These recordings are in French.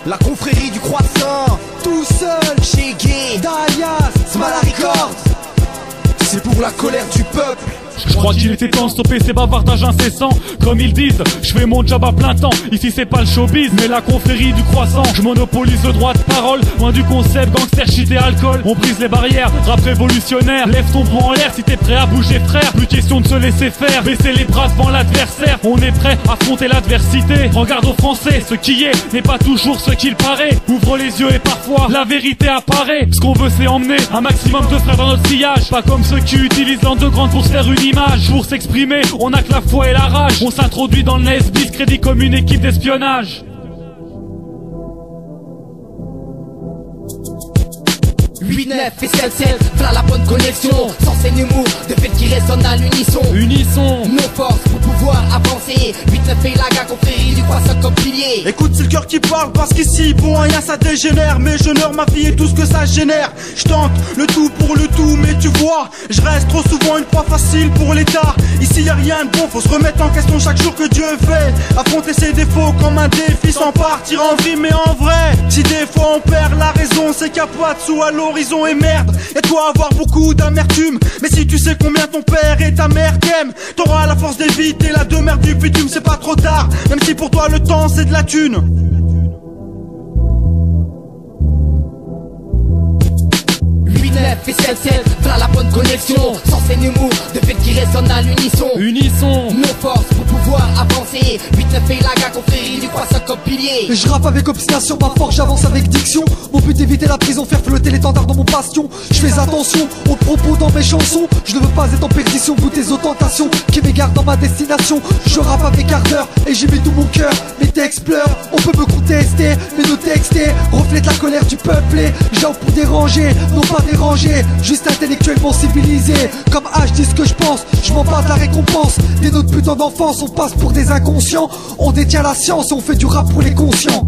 La confrérie du croissant, tout seul, chez Gay, Dalias, Smala Records. C'est pour la colère du peuple. Je crois qu'il était temps de stopper ces bavardages incessants. Comme ils disent, je fais mon job à plein temps. Ici c'est pas le showbiz, mais la confrérie du croissant. Je monopolise le droit de parole, loin du concept gangster, shit et alcool. On brise les barrières, rap révolutionnaire. Lève ton bras en l'air si t'es prêt à bouger frère. Plus question de se laisser faire, baisser les bras devant l'adversaire. On est prêt à affronter l'adversité. Regarde aux Français, ce qui est n'est pas toujours ce qu'il paraît. Ouvre les yeux et parfois la vérité apparaît. Ce qu'on veut c'est emmener un maximum de frères dans notre sillage. Pas comme ceux qui utilisent l'an de grande pour se faire une image. Pour s'exprimer, on a que la foi et la rage. On s'introduit dans le NESBIS, crédit comme une équipe d'espionnage. 8-9 et celle, v'là la bonne connexion. Sans ces humour, de fait qui résonnent à l'unisson. Unisson, nos forces pour pouvoir avancer. 8-9 et la gare, confrérie du croissant comme pilier. Écoute, c'est le cœur qui parle parce qu'ici, bon, rien ça dégénère. Mais j'honore ma vie et tout ce que ça génère. Je tente le tout pour le tout, mais tu vois, je reste trop souvent une proie facile pour l'état. Ici y a rien de bon, faut se remettre en question chaque jour que Dieu fait. Affronter ses défauts comme un défi sans partir en vrille, mais en vrai. Si des fois on perd la raison, c'est qu'il n'y a pas de sous à l'horizon et merde. Y'a de quoi avoir beaucoup d'amertume. Mais si tu sais combien ton père et ta mère t'aiment, t'auras la force d'éviter la demeure du bitume. C'est pas trop tard, même si pour toi le temps c'est de la thune. Et celle, v'là la bonne connexion. Sans ces humour, de fait qui résonnent à l'unisson. Unisson, nos forces pour pouvoir avancer. 8-9 et la gare, confrérie du croissant comme pilier. Je rappe avec obstination, ma force j'avance avec diction. Mon but éviter la prison, faire flotter l'étendard dans mon bastion. Je fais attention aux propos dans mes chansons. Je ne veux pas être en perdition, goûter aux tentations qui m'égarent dans ma destination. Je rappe avec ardeur et j'y mets tout mon cœur. Mes textes pleurent, on peut me contester, mais nos textes reflètent la colère du peuple. J'en pour déranger, non pas déranger, juste intellectuellement civilisé. Comme H dit ce que je pense, je m'en bats de la récompense. Dès notre putain d'enfance, on passe pour des inconscients. On détient la science et on fait du rap pour les conscients.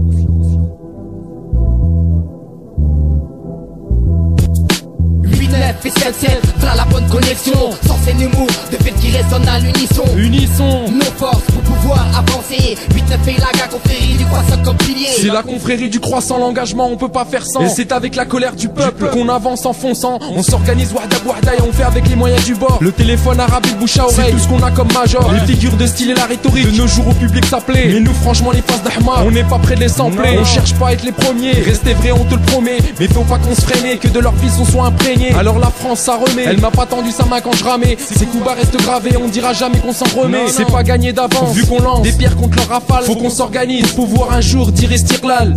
Et celle, v'là la bonne connexion. Sans ces humour, de fait qui résonnent à l'unisson. Unisson, nos forces pour pouvoir avancer. 8-9 et la gare, confrérie du croissant comme pilier. C'est la confrérie du croissant, l'engagement on peut pas faire sans. Et c'est avec la colère du peuple qu'on avance en fonçant. On s'organise wahda wahda et on fait avec les moyens du bord. Le téléphone arabe et le bouche à oreille, c'est tout ce qu'on a comme major. Les figures de style et la rhétorique, de nos jours au public ça plaît. Mais nous franchement les faces d'Ahmad, on n'est pas près de les sampler. On cherche pas à être les premiers, rester vrai on te le promet. Mais faut pas qu'on se freine, que de leur vie on soit imprégné. Alors la France ça remet, elle m'a pas tendu sa main quand je ramais. Ces coups bas restent gravés, on dira jamais qu'on s'en remet. C'est pas gagné d'avance, vu qu'on lance des pierres contre leur rafale. Faut qu'on s'organise pour pouvoir un jour dire Istiqlal.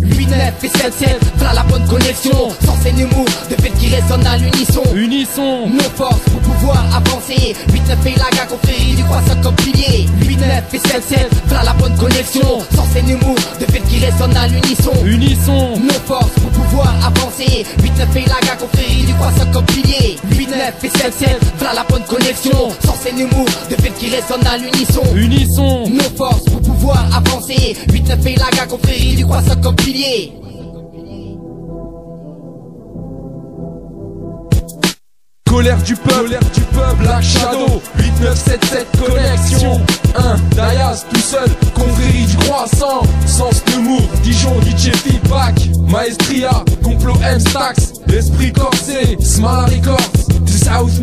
8-9 et celle, v'là la bonne connexion. Sans ces humour, de fait qui résonnent à l'unisson. Unisson, nos forces pour pouvoir avancer. 8-9 et la gare, confrérie du croissant comme pilier. 8-9 et celle, v'là la bonne connexion. Sans ces humour, de fait qui résonnent à l'unisson. Unisson, nos forces pour pouvoir avancer. 8-9 et la gare, confrérie du croissant comme pilier. 8-9 et celle, v'là la bonne connexion. Sans ces humour, de fait qui résonnent à l'unisson. Unisson, nos forces pour pouvoir avancer. 8-9 et la gare, confrérie du croissant comme pilier. Colère du peuple, Black Shadow, 8977 connexion. 1, Dayas tout seul, confrérie du croissant. Sens Nemours, Dijon, DJ Feedback, Maestria, complot M-Stax, esprit corsé, Smala Records, South